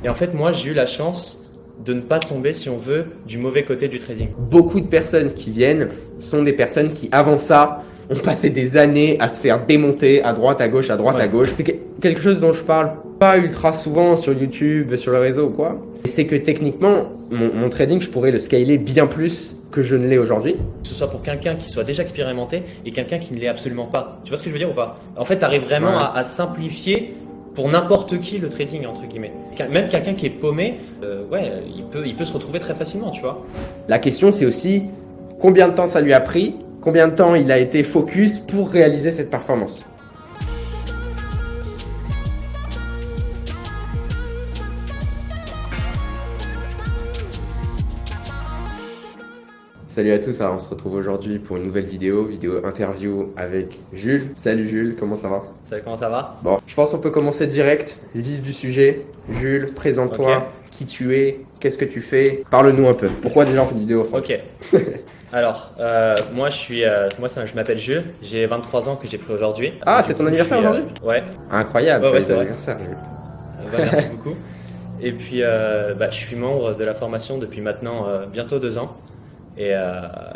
Et en fait, moi, j'ai eu la chance de ne pas tomber, si on veut, du mauvais côté du trading. Beaucoup de personnes qui viennent sont des personnes qui, avant ça, ont passé des années à se faire démonter à droite, à gauche, à droite, à gauche. C'est quelque chose dont je parle pas ultra souvent sur YouTube, sur le réseau ou quoi. C'est que techniquement, mon trading, je pourrais le scaler bien plus que je ne l'ai aujourd'hui. Que ce soit pour quelqu'un qui soit déjà expérimenté et quelqu'un qui ne l'est absolument pas. Tu vois ce que je veux dire ou pas? En fait, tu arrives vraiment à simplifier pour n'importe qui le trading, entre guillemets. Même quelqu'un qui est paumé, il peut se retrouver très facilement, tu vois. La question, c'est aussi combien de temps ça lui a pris, combien de temps il a été focus pour réaliser cette performance. Salut à tous, alors on se retrouve aujourd'hui pour une nouvelle vidéo interview avec Jules. Salut Jules, comment ça va? Salut, comment ça va? Bon, je pense qu'on peut commencer direct, vif du sujet. Jules, présente-toi, qui tu es, qu'est-ce que tu fais? Parle-nous un peu. Pourquoi déjà on fait une vidéo ensemble? Ok. Alors, moi je m'appelle Jules, j'ai 23 ans que j'ai pris aujourd'hui. Ah, c'est ton anniversaire aujourd'hui? Ouais. Incroyable, ouais, c'est vrai. anniversaire Jules. Merci beaucoup. Et puis, je suis membre de la formation depuis maintenant bientôt 2 ans. Et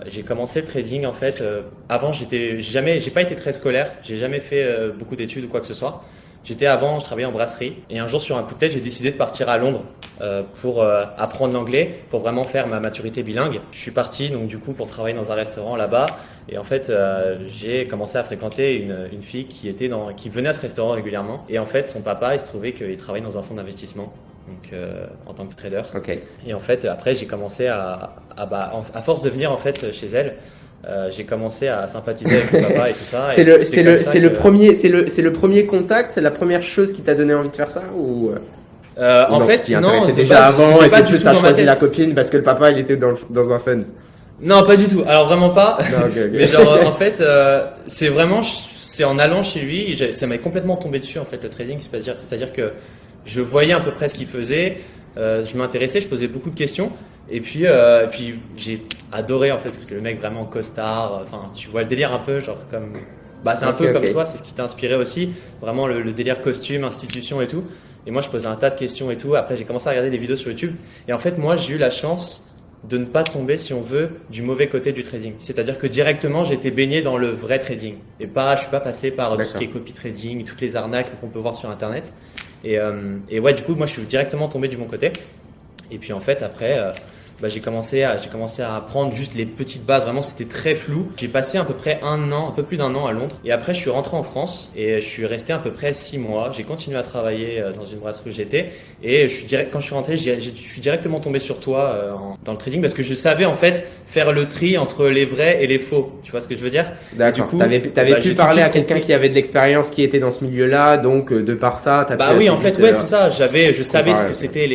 j'ai commencé le trading en fait. Avant, j'ai pas été très scolaire. J'ai jamais fait beaucoup d'études ou quoi que ce soit. Je travaillais en brasserie. Et un jour, sur un coup de tête, j'ai décidé de partir à Londres pour apprendre l'anglais, pour vraiment faire ma maturité bilingue. Je suis parti donc du coup pour travailler dans un restaurant là-bas. Et en fait, j'ai commencé à fréquenter une fille qui venait à ce restaurant régulièrement. Et en fait, son papa, il se trouvait qu'il travaillait dans un fonds d'investissement. Donc en tant que trader. Okay. Et en fait après j'ai commencé à force de venir en fait chez elle, j'ai commencé à sympathiser avec mon papa et tout ça. C'est le premier contact, c'est la première chose qui t'a donné envie de faire ça ou en fait non, c'était déjà avant et c'est plus t'as choisi la copine parce que le papa il était dans un fun. Non, pas du tout. Alors vraiment pas. Non, okay. Mais genre en fait c'est en allant chez lui, ça m'est complètement tombé dessus en fait le trading, c'est-à-dire que je voyais à peu près ce qu'il faisait, je m'intéressais, je posais beaucoup de questions et puis j'ai adoré en fait parce que le mec vraiment costard, enfin tu vois le délire un peu genre comme c'est un peu comme toi, c'est ce qui t'a inspiré aussi, vraiment le délire costume, institution et tout. Et moi je posais un tas de questions et tout. Après j'ai commencé à regarder des vidéos sur YouTube et en fait moi j'ai eu la chance de ne pas tomber, si on veut, du mauvais côté du trading. C'est-à-dire que directement, j'ai été baigné dans le vrai trading. Et je suis pas passé par tout ce qui est copy trading, toutes les arnaques qu'on peut voir sur Internet. Et ouais, du coup, moi, je suis directement tombé du bon côté. Et puis, en fait, après, j'ai commencé à apprendre juste les petites bases. Vraiment, c'était très flou. J'ai passé à peu près un peu plus d'1 an à Londres. Et après, je suis rentré en France et je suis resté à peu près 6 mois. J'ai continué à travailler dans une brasserie où j'étais. Et quand je suis rentré, je suis directement tombé sur toi dans le trading parce que je savais en fait faire le tri entre les vrais et les faux. Tu vois ce que je veux dire? D'accord. T'avais pu parler à quelqu'un qui avait de l'expérience, qui était dans ce milieu-là. Donc, de par ça, t'as pu oui, en fait, ouais, c'est ça. Je savais ce que c'était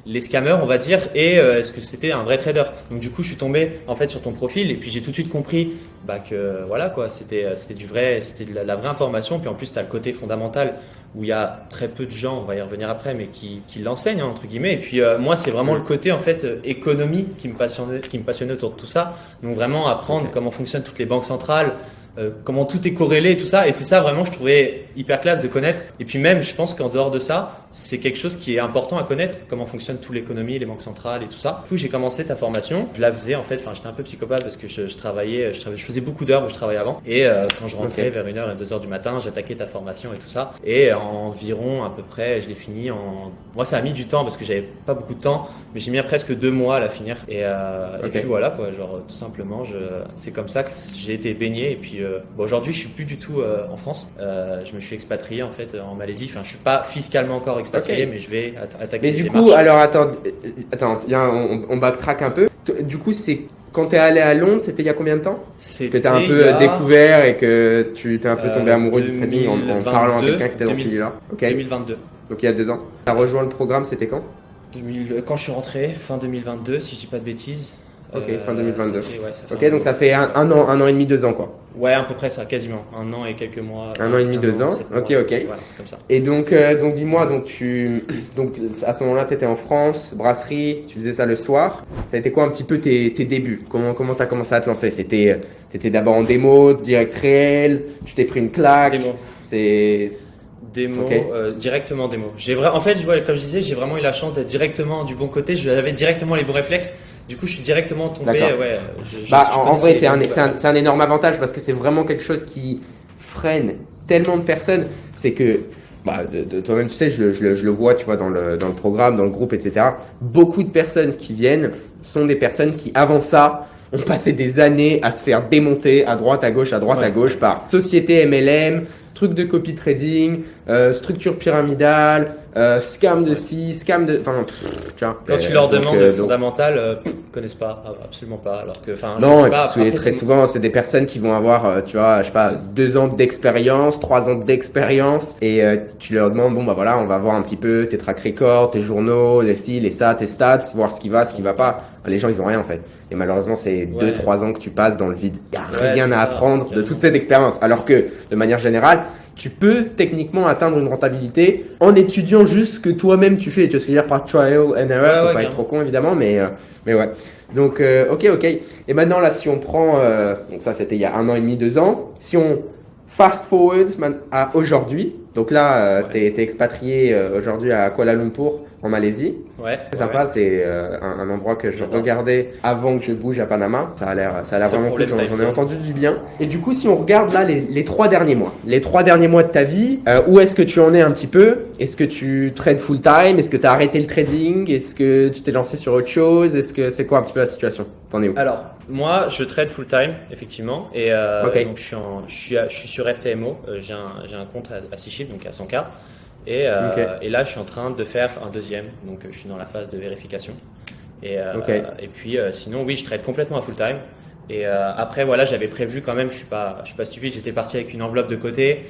les scammers, on va dire, et est-ce que c'était un vrai trader. Donc du coup, je suis tombé en fait sur ton profil et puis j'ai tout de suite compris que voilà quoi, c'était du vrai, c'était de la vraie information. Puis en plus, tu as le côté fondamental où il y a très peu de gens, on va y revenir après, mais qui l'enseignent entre guillemets. Et puis moi, c'est vraiment le côté en fait économie qui me passionnait autour de tout ça. Donc vraiment apprendre comment fonctionnent toutes les banques centrales. Comment tout est corrélé et tout ça, et c'est ça vraiment je trouvais hyper classe de connaître. Et puis même je pense qu'en dehors de ça, c'est quelque chose qui est important à connaître, comment fonctionne toute l'économie, les banques centrales et tout ça. Du coup j'ai commencé ta formation, je la faisais en fait, j'étais un peu psychopathe parce que je faisais beaucoup d'heures où je travaillais avant, et quand je rentrais vers 1h et 2h du matin, j'attaquais ta formation et tout ça, et environ à peu près, je l'ai fini moi ça a mis du temps parce que j'avais pas beaucoup de temps, mais j'ai mis presque 2 mois à la finir, et puis voilà quoi, genre tout simplement c'est comme ça que j'ai été baigné. Et puis aujourd'hui, je suis plus du tout en France. Je me suis expatrié en fait en Malaisie. Enfin, je suis pas fiscalement encore expatrié, mais je vais attaquer. Mais du coup, alors attends, on backtrack un peu. Du coup, c'est quand t'es allé à Londres, c'était il y a combien de temps? Que t'as un peu découvert et que tu t'es un peu tombé amoureux du trading en parlant à quelqu'un qui était dans ce milieu-là. 2022. Donc il y a 2 ans. T'as rejoint le programme, c'était quand? Quand je suis rentré, fin 2022, si je dis pas de bêtises. Ok, fin 2022. Ça fait donc ça fait un an et demi, 2 ans quoi. Ouais, à peu près ça, quasiment. 1 an et quelques mois. 1 an et demi, 2 ans. Ok. Voilà, comme ça. Et donc dis-moi, donc à ce moment-là, tu étais en France, brasserie, tu faisais ça le soir. Ça a été quoi un petit peu tes débuts? Comment t'as commencé à te lancer? T'étais d'abord en démo, direct réel, tu t'es pris une claque. Démo. Démo, Ok. directement démo. En fait, comme je disais, j'ai vraiment eu la chance d'être directement du bon côté. J'avais directement les bons réflexes. Du coup, je suis directement tombé. D'accord. Ouais, En vrai, connaissais les bons c'est un énorme avantage parce que c'est vraiment quelque chose qui freine tellement de personnes. C'est que, toi-même, tu sais, je le vois, tu vois, dans le programme, dans le groupe, etc. Beaucoup de personnes qui viennent sont des personnes qui, avant ça, ont passé des années à se faire démonter à droite, à gauche, à gauche par société MLM, trucs de copy trading, structure pyramidale, scam de ci, scam de. Enfin, tu vois. Quand tu leur demandes le fondamental, ils connaissent pas, absolument pas. Alors que, enfin, non, je sais pas, et très souvent, c'est des personnes qui vont avoir, tu vois, je sais pas, 2 ans d'expérience, 3 ans d'expérience, et tu leur demandes, bon, bah voilà, on va voir un petit peu tes track records, tes journaux, les ci, les ça, tes stats, voir ce qui va pas. Les gens, ils ont rien en fait. Et malheureusement, c'est 2-3 ans que tu passes dans le vide. Il n'y a rien à apprendre de toute cette expérience. Alors que, de manière générale, tu peux techniquement atteindre une rentabilité en étudiant juste ce que toi-même tu fais. Tu vois ce que je veux dire par trial and error, faut pas être trop con évidemment, mais ouais. Donc, ok. Et maintenant, là, si on prend, donc ça c'était il y a 1 an et demi, 2 ans, si on fast forward à aujourd'hui, donc là, t'es expatrié aujourd'hui à Kuala Lumpur, en Malaisie. C'est sympa, c'est un endroit que je regardais avant que je bouge à Panama. Ça a l'air vraiment cool, j'en ai entendu du bien. Et du coup, si on regarde là les 3 derniers mois, de ta vie, où est-ce que tu en es un petit peu? Est-ce que tu trades full time? Est-ce que tu as arrêté le trading? Est-ce que tu t'es lancé sur autre chose? Est-ce que c'est quoi un petit peu la situation? T'en es où? Alors, moi, je trade full time, effectivement, et donc je suis sur FTMO. J'ai un compte à 6 chiffres, donc à 100K. Et là, je suis en train de faire un deuxième, donc je suis dans la phase de vérification. Et puis, sinon, oui, je trade complètement à full time. Et après, voilà, j'avais prévu quand même, je suis pas stupide, j'étais parti avec une enveloppe de côté.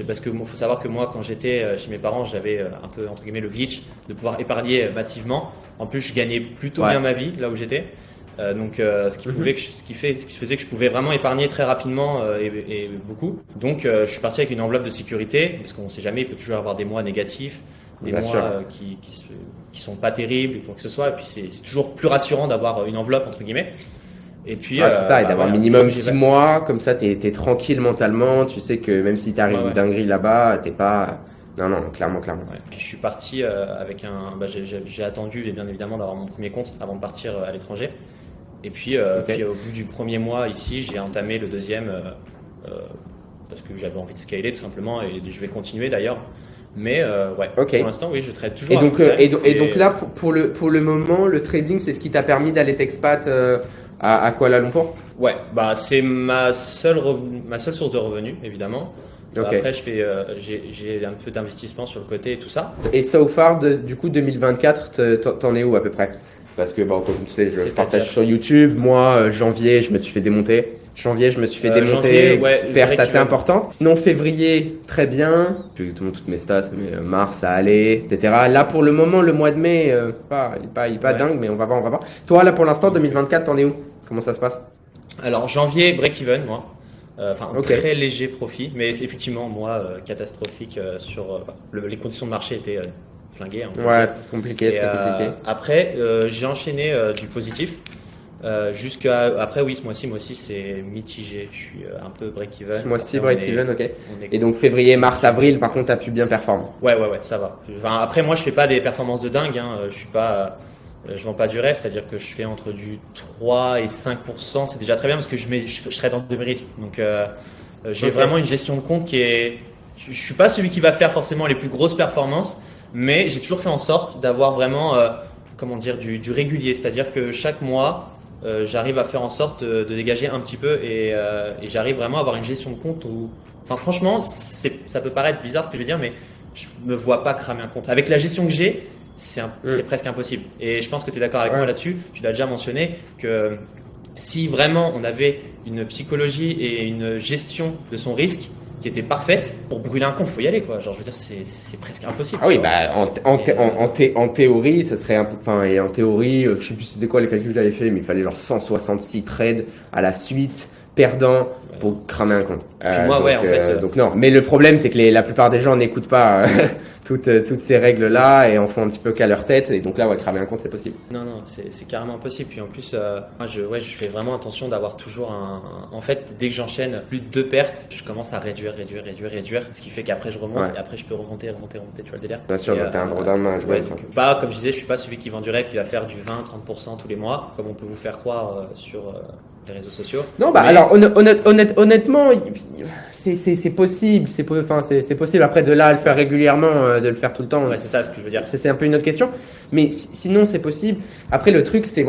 Parce que faut savoir que moi, quand j'étais chez mes parents, j'avais un peu entre guillemets le glitch de pouvoir épargner massivement. En plus, je gagnais plutôt bien ma vie là où j'étais. Ce qui faisait que je pouvais vraiment épargner très rapidement et beaucoup. Donc, je suis parti avec une enveloppe de sécurité parce qu'on ne sait jamais, il peut toujours y avoir des mois négatifs, des mois qui sont pas terribles, quoi que ce soit. Et puis, c'est toujours plus rassurant d'avoir une enveloppe entre guillemets. Et puis, c'est ça, et d'avoir minimum 6 mois, comme ça, t'es tranquille mentalement. Tu sais que même si t'arrives une dinguerie là-bas, t'es pas. Non, clairement. Ouais. Puis je suis parti avec j'ai attendu bien évidemment d'avoir mon premier compte avant de partir à l'étranger. Et puis, puis au bout du premier mois ici, j'ai entamé le deuxième parce que j'avais envie de scaler tout simplement et je vais continuer d'ailleurs. Mais pour l'instant, oui, je trade toujours. Et donc là, pour le moment, le trading, c'est ce qui t'a permis d'aller t'expat à Kuala Lumpur? Ouais, c'est ma seule source de revenus évidemment. Après, j'ai un peu d'investissement sur le côté et tout ça. Et so far, du coup, 2024, t'en es où à peu près? Parce que, comme tu sais, je partage sur YouTube. Moi, janvier, je me suis fait démonter. Perte assez importante. Sinon, février, très bien. Puis, toutes mes stats, mais mars, ça allait, etc. Là, pour le moment, le mois de mai, il est pas dingue, mais on va voir. Toi, là, pour l'instant, 2024, t'en es où? Comment ça se passe? Alors, janvier, break-even, moi. Très léger profit, mais c'est effectivement, moi, catastrophique sur les conditions de marché étaient flinguées. Compliqué. Après, j'ai enchaîné du positif. Jusqu'à après, oui, ce mois-ci, c'est mitigé. Je suis un peu break-even. Ce mois-ci, break-even, ok. Et donc, février, mars, avril, par contre, t'as pu bien performer. Ouais, ça va. Enfin, après, moi, je fais pas des performances de dingue. Je vends pas du rêve, c'est-à-dire que je fais entre du 3 et 5%. C'est déjà très bien parce que je trade en demi-risque. Donc, j'ai vraiment une gestion de compte qui est. Je suis pas celui qui va faire forcément les plus grosses performances, mais j'ai toujours fait en sorte d'avoir vraiment, du régulier. C'est-à-dire que chaque mois, j'arrive à faire en sorte de dégager un petit peu et j'arrive vraiment à avoir une gestion de compte où, enfin, franchement, ça peut paraître bizarre ce que je vais dire, mais je me vois pas cramer un compte. Avec la gestion que j'ai, c'est presque impossible. Et je pense que tu es d'accord avec moi là-dessus. Tu l'as déjà mentionné que si vraiment on avait une psychologie et une gestion de son risque qui était parfaite, pour brûler un compte, faut y aller, quoi. Genre, je veux dire, c'est presque impossible. Ah oui, en théorie, ça serait un peu, et en théorie, je sais plus c'était quoi les calculs que j'avais fait, mais il fallait genre 166 trades à la suite perdant pour cramer un compte. Moi, ouais, en fait. Donc non, mais le problème c'est que la plupart des gens n'écoutent pas toutes ces règles-là et en font un petit peu qu'à leur tête. Et donc là, ouais, cramer un compte, c'est possible. Non, c'est carrément impossible. Puis en plus, moi, je fais vraiment attention d'avoir toujours En fait, dès que j'enchaîne plus de 2 pertes, je commence à réduire. Ce qui fait qu'après, je remonte et après, je peux remonter, tu vois le délire. Bien sûr, t'es un drawdown à jouer. Comme je disais, je suis pas celui qui vend du rep qui va faire du 20-30% tous les mois, comme on peut vous faire croire sur les réseaux sociaux. Non, alors honnêtement, c'est possible. C'est possible après de là à le faire régulièrement, de le faire tout le temps. Ouais, c'est ça ce que je veux dire. C'est un peu une autre question. Mais sinon, c'est possible. Après, le truc, c'est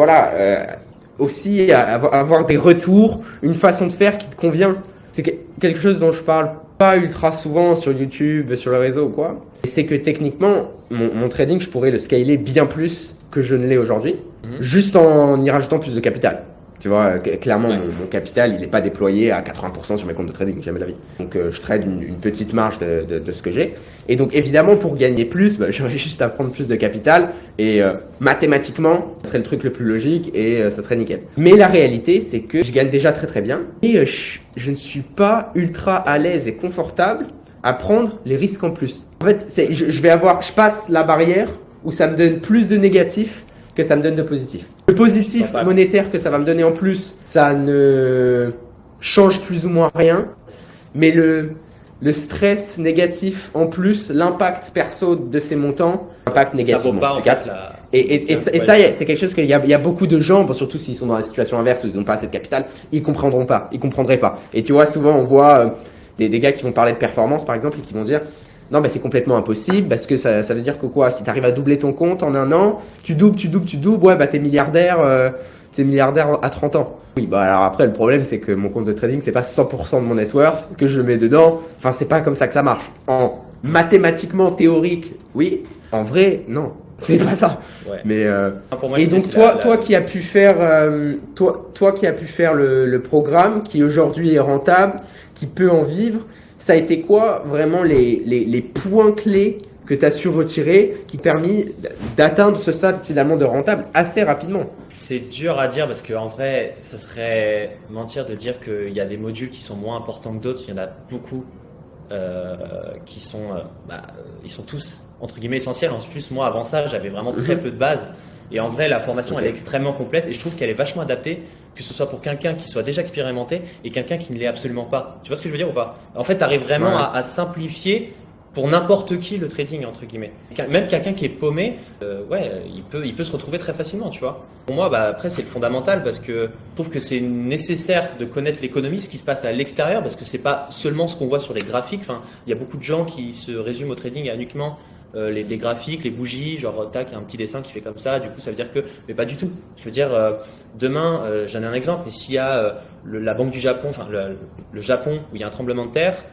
aussi avoir des retours, une façon de faire qui te convient. C'est quelque chose dont je parle pas ultra souvent sur YouTube, sur le réseau ou quoi. C'est que techniquement, mon trading, je pourrais le scaler bien plus que je ne l'ai aujourd'hui, juste en y rajoutant plus de capital. Tu vois, clairement, mon capital, il n'est pas déployé à 80% sur mes comptes de trading, jamais de la vie. Donc, je trade une petite marge de ce que j'ai. Et donc, évidemment, pour gagner plus, j'aurais juste à prendre plus de capital. Et mathématiquement, ce serait le truc le plus logique et ça serait nickel. Mais la réalité, c'est que je gagne déjà très très bien. Et je ne suis pas ultra à l'aise et confortable à prendre les risques en plus. En fait, je passe la barrière où ça me donne plus de négatifs que ça me donne de positif. Le positif monétaire que ça va me donner en plus, ça ne change plus ou moins rien. Mais le stress négatif en plus, l'impact perso de ces montants, impact négatif. Ça vaut pas en fait Et ça, c'est quelque chose qu'il y a beaucoup de gens, surtout s'ils sont dans la situation inverse où ils n'ont pas assez de capital, ils comprendraient pas. Et tu vois, souvent on voit des gars qui vont parler de performance par exemple et qui vont dire non, c'est complètement impossible parce que ça veut dire que quoi, si tu arrives à doubler ton compte en un an, tu doubles, ouais, t'es milliardaire à 30 ans. Oui, alors après, le problème, c'est que mon compte de trading, c'est pas 100% de mon net worth que je le mets dedans. Enfin, c'est pas comme ça que ça marche. En mathématiquement théorique, oui. En vrai, non. C'est pas ça. Ouais. Mais, pour moi, et donc, toi qui as pu faire, toi qui as pu faire le programme, qui aujourd'hui est rentable, qui peut en vivre, ça a été quoi vraiment les points clés que tu as su retirer qui t'ont permis d'atteindre ce stade finalement de rentable assez rapidement? C'est dur à dire parce qu'en vrai, ça serait mentir de dire qu'il y a des modules qui sont moins importants que d'autres. Il y en a beaucoup qui sont, ils sont tous entre guillemets essentiels. En plus, moi avant ça, j'avais vraiment très peu de bases. Et en vrai, la formation, elle est extrêmement complète et je trouve qu'elle est vachement adaptée, que ce soit pour quelqu'un qui soit déjà expérimenté et quelqu'un qui ne l'est absolument pas. Tu vois ce que je veux dire ou pas? En fait, tu arrives vraiment à simplifier pour n'importe qui le trading, entre guillemets. Même quelqu'un qui est paumé, il peut se retrouver très facilement, tu vois. Pour moi, après, c'est le fondamental parce que je trouve que c'est nécessaire de connaître l'économie, ce qui se passe à l'extérieur, parce que c'est pas seulement ce qu'on voit sur les graphiques. Enfin, il y a beaucoup de gens qui se résument au trading uniquement les graphiques, les bougies, genre tac, il y a un petit dessin qui fait comme ça, du coup ça veut dire que, mais pas du tout. Je veux dire, demain, j'en ai un exemple, mais s'il y a la Banque du Japon, enfin le Japon où il y a un tremblement de terre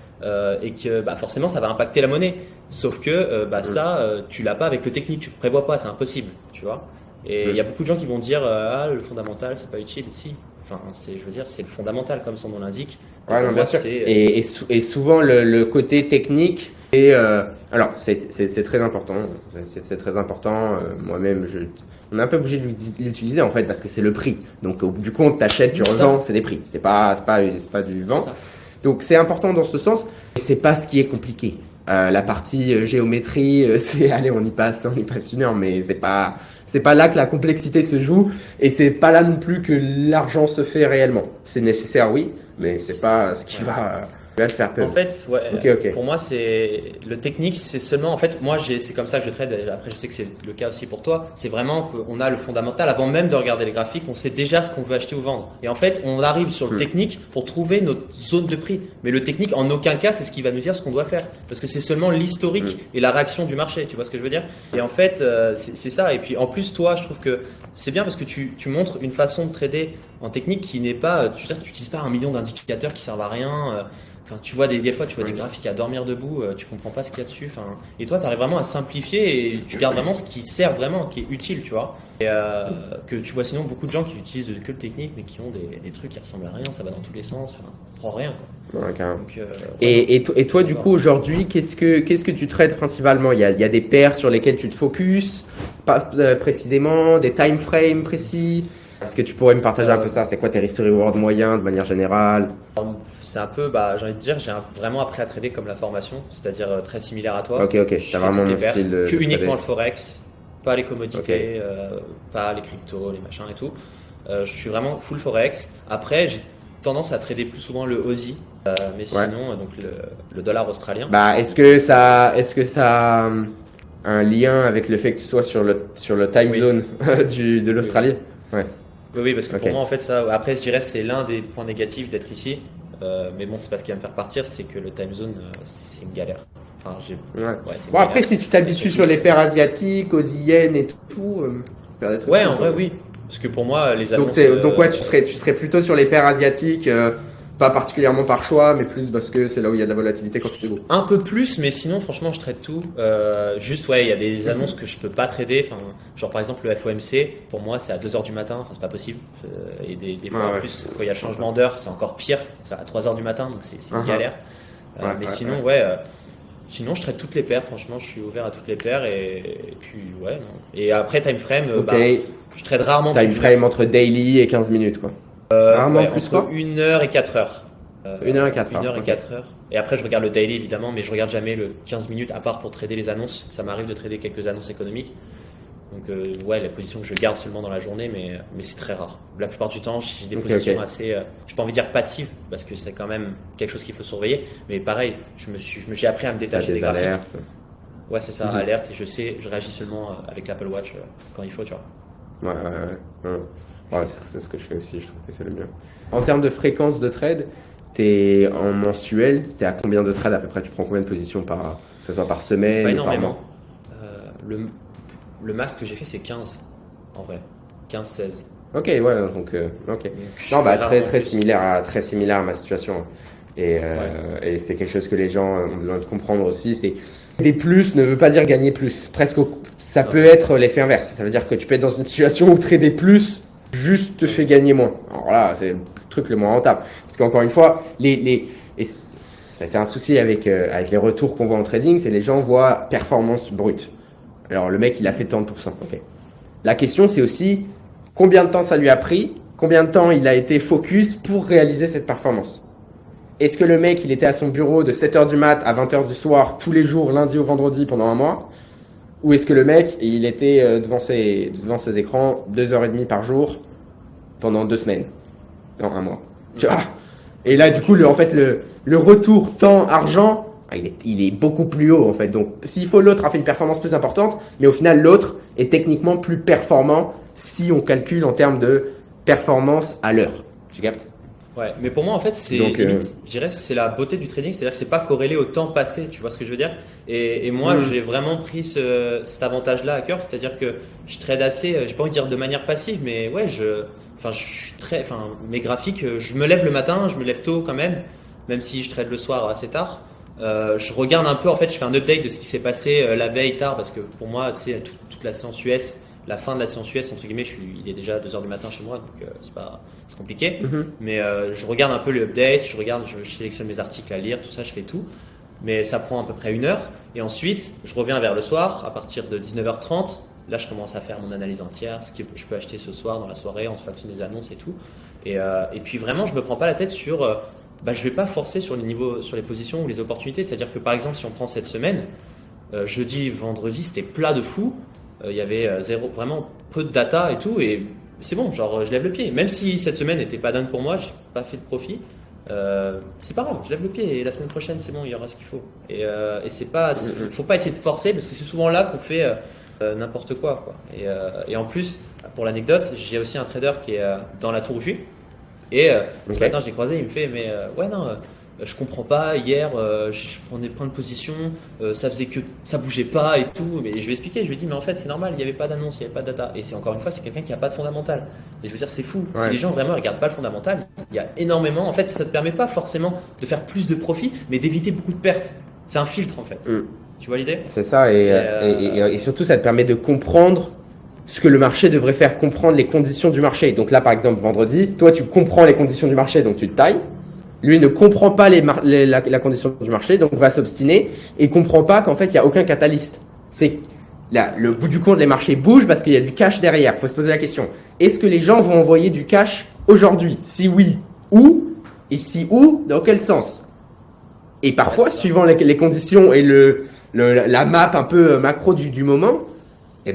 et que forcément ça va impacter la monnaie, sauf que tu l'as pas avec le technique, tu prévois pas, c'est impossible, tu vois. Et il y a beaucoup de gens qui vont dire le fondamental c'est pas utile, si. Enfin, je veux dire, c'est le fondamental comme son nom l'indique. Ouais, non, bien sûr. Et souvent le côté technique. Alors, c'est très important. C'est très important. Moi-même, on est un peu obligé de l'utiliser en fait parce que c'est le prix. Donc, au bout du compte, t'achètes, tu revends, c'est des prix. C'est pas du vent. Donc, c'est important dans ce sens. Et c'est pas ce qui est compliqué. La partie géométrie, allez, on y passe une heure, mais c'est pas là que la complexité se joue et c'est pas là non plus que l'argent se fait réellement. C'est nécessaire, oui, mais c'est pas ce qui va le faire peur. En fait, Okay. Pour moi, c'est le technique, c'est seulement, en fait, moi, c'est comme ça que je trade. Après, je sais que c'est le cas aussi pour toi. C'est vraiment qu'on a le fondamental avant même de regarder les graphiques. On sait déjà ce qu'on veut acheter ou vendre. Et en fait, on arrive sur le technique pour trouver notre zone de prix. Mais le technique, en aucun cas, c'est ce qui va nous dire ce qu'on doit faire. Parce que c'est seulement l'historique et la réaction du marché. Tu vois ce que je veux dire? Et en fait, c'est ça. Et puis, en plus, toi, je trouve que c'est bien parce que tu montres une façon de trader en technique qui n'est pas, tu n'utilises pas 1 million d'indicateurs qui servent à rien. Enfin, tu vois des fois, tu vois des graphiques à dormir debout, tu comprends pas ce qu'il y a dessus. Enfin, et toi, tu arrives vraiment à simplifier et tu gardes vraiment ce qui sert vraiment, qui est utile, tu vois. Et que tu vois sinon beaucoup de gens qui utilisent que le technique, mais qui ont des trucs qui ressemblent à rien, ça va dans tous les sens. Enfin, prends rien, quoi. Ouais, donc, et toi, du coup, aujourd'hui, qu'est-ce que tu traites principalement? Il y a des paires sur lesquelles tu te focuses, pas précisément, des time frames précis. Est-ce que tu pourrais me partager un peu ça? C'est quoi tes risk to reward moyens de manière générale? C'est un peu, j'ai envie de dire, j'ai vraiment appris à trader comme la formation, c'est-à-dire très similaire à toi. Ok, Je t'as fais vraiment toutes mon les paires, style de uniquement trader. le forex, pas les commodités, pas les cryptos, les machins et tout. Je suis vraiment full forex. Après, j'ai tendance à trader plus souvent le Aussie, mais sinon donc le dollar australien. Est-ce que ça a un lien avec le fait que tu sois sur le time zone de l'Australie? Ouais. Oui, parce que pour moi, en fait, ça. Après, je dirais que c'est l'un des points négatifs d'être ici. Mais bon, c'est pas ce qui va me faire partir, c'est que le time zone, c'est une galère. Enfin, bon, après, si tu t'habitues sur les paires asiatiques, aux yens et tout. En vrai, oui. Parce que pour moi, les annonces. Donc tu serais plutôt sur les paires asiatiques, pas particulièrement par choix, mais plus parce que c'est là où il y a de la volatilité quand tu fais beau. Un peu plus, mais sinon, franchement, je trade tout. Juste, il y a des annonces que je peux pas trader. Enfin, genre, par exemple, le FOMC, pour moi, c'est à 2h du matin. Enfin, c'est pas possible. Et des fois, en plus, quand il y a le changement d'heure, c'est encore pire. C'est à 3h du matin, donc c'est une galère. Sinon, je trade toutes les paires. Franchement, je suis ouvert à toutes les paires. Et puis, non. Et après, time frame, je trade rarement. Time frame entre daily et 15 minutes, quoi. Rarement plus entre 1h et 4h. 1h et 4h. 1h et 4h. Et après, je regarde le daily évidemment, mais je regarde jamais le 15 minutes à part pour trader les annonces. Ça m'arrive de trader quelques annonces économiques. Donc, la position que je garde seulement dans la journée, mais c'est très rare. La plupart du temps, j'ai des positions assez, j'ai pas envie de dire passives, parce que c'est quand même quelque chose qu'il faut surveiller. Mais pareil, j'ai appris à me détacher des graphiques. Alertes. Ouais, c'est ça, alerte. Et je réagis seulement avec l'Apple Watch quand il faut, tu vois. Ouais, c'est ce que je fais aussi, je trouve que c'est le mieux. En termes de fréquence de trade, t'es en mensuel, t'es à combien de trades à peu près? Tu prends combien de positions que ce soit par semaine? Pas énormément. Le max que j'ai fait, c'est 15 en vrai. 15-16. Ok, donc. Non, très similaire à ma situation. Et c'est quelque chose que les gens ont besoin de comprendre aussi. C'est des plus ne veut pas dire gagner plus. Ça peut être l'effet inverse. Ça veut dire que tu peux être dans une situation où trader plus juste te fait gagner moins. Alors là, c'est le truc le moins rentable. Parce qu'encore une fois, ça c'est un souci avec les retours qu'on voit en trading, c'est les gens voient performance brute. Alors le mec, il a fait tant de pourcents. Ok. La question, c'est aussi combien de temps ça lui a pris, combien de temps il a été focus pour réaliser cette performance. Est-ce que le mec, il était à son bureau de 7h du mat à 20h du soir, tous les jours, lundi au vendredi, pendant un mois? Ou est-ce que le mec, il était devant ses écrans 2h30 par jour pendant 2 semaines? Dans un mois. Tu vois? Et là, du coup, le retour temps-argent, il est beaucoup plus haut, en fait. Donc, s'il faut, l'autre a fait une performance plus importante, mais au final, l'autre est techniquement plus performant si on calcule en termes de performance à l'heure. Tu captes? Ouais, mais pour moi, en fait, c'est limite, je dirais, c'est la beauté du trading, c'est-à-dire que c'est pas corrélé au temps passé, tu vois ce que je veux dire? Et moi, j'ai vraiment pris cet avantage-là à cœur, c'est-à-dire que je trade assez, j'ai pas envie de dire de manière passive, mais ouais, mes graphiques, je me lève le matin, je me lève tôt quand même si je trade le soir assez tard. Je regarde un peu, en fait, je fais un update de ce qui s'est passé la veille tard, parce que pour moi, tu sais, toute la séance US, la fin de la séance US, entre guillemets, il est déjà 2h du matin chez moi, donc c'est compliqué. Mais je regarde un peu le update, je sélectionne mes articles à lire, tout ça, je fais tout. Mais ça prend à peu près 1 heure. Et ensuite, je reviens vers le soir, à partir de 19h30. Là, je commence à faire mon analyse entière, ce que je peux acheter ce soir, dans la soirée, en fonction des annonces et tout. Et puis vraiment, je me prends pas la tête sur... je vais pas forcer sur les positions ou les opportunités. C'est-à-dire que par exemple, si on prend cette semaine, jeudi, vendredi, c'était plat de fou. Il y avait vraiment peu de data et tout. Et c'est bon, genre je lève le pied. Même si cette semaine n'était pas dingue pour moi, j'ai pas fait de profit. C'est pas grave, je lève le pied et la semaine prochaine, c'est bon, il y aura ce qu'il faut. Et c'est pas, faut pas essayer de forcer parce que c'est souvent là qu'on fait n'importe quoi. Et en plus, pour l'anecdote, j'ai aussi un trader qui est dans la tour où je suis. Et ce matin, je l'ai croisé, il me fait, mais je comprends pas, hier, je prenais plein de positions, ça faisait que ça bougeait pas et tout. Mais je lui ai expliqué, je lui ai dit, mais en fait, c'est normal, il n'y avait pas d'annonce, il n'y avait pas de data. Et c'est encore une fois, c'est quelqu'un qui n'a pas de fondamental. Et je veux dire, c'est fou. Si les gens vraiment regardent pas le fondamental, il y a énormément. En fait, ça ne te permet pas forcément de faire plus de profit, mais d'éviter beaucoup de pertes. C'est un filtre, en fait. Tu vois l'idée? C'est ça, et surtout, ça te permet de comprendre ce que le marché devrait faire, comprendre les conditions du marché. Donc là, par exemple, vendredi, toi, tu comprends les conditions du marché, donc tu te tailles. Lui ne comprend pas la condition du marché, donc va s'obstiner et comprend pas qu'en fait, il n'y a aucun catalyste. C'est Là, le bout du compte, les marchés bougent parce qu'il y a du cash derrière. Il faut se poser la question. Est-ce que les gens vont envoyer du cash aujourd'hui? Si oui, où? Et si où, dans quel sens? Et parfois, suivant les conditions et la map un peu macro du moment, il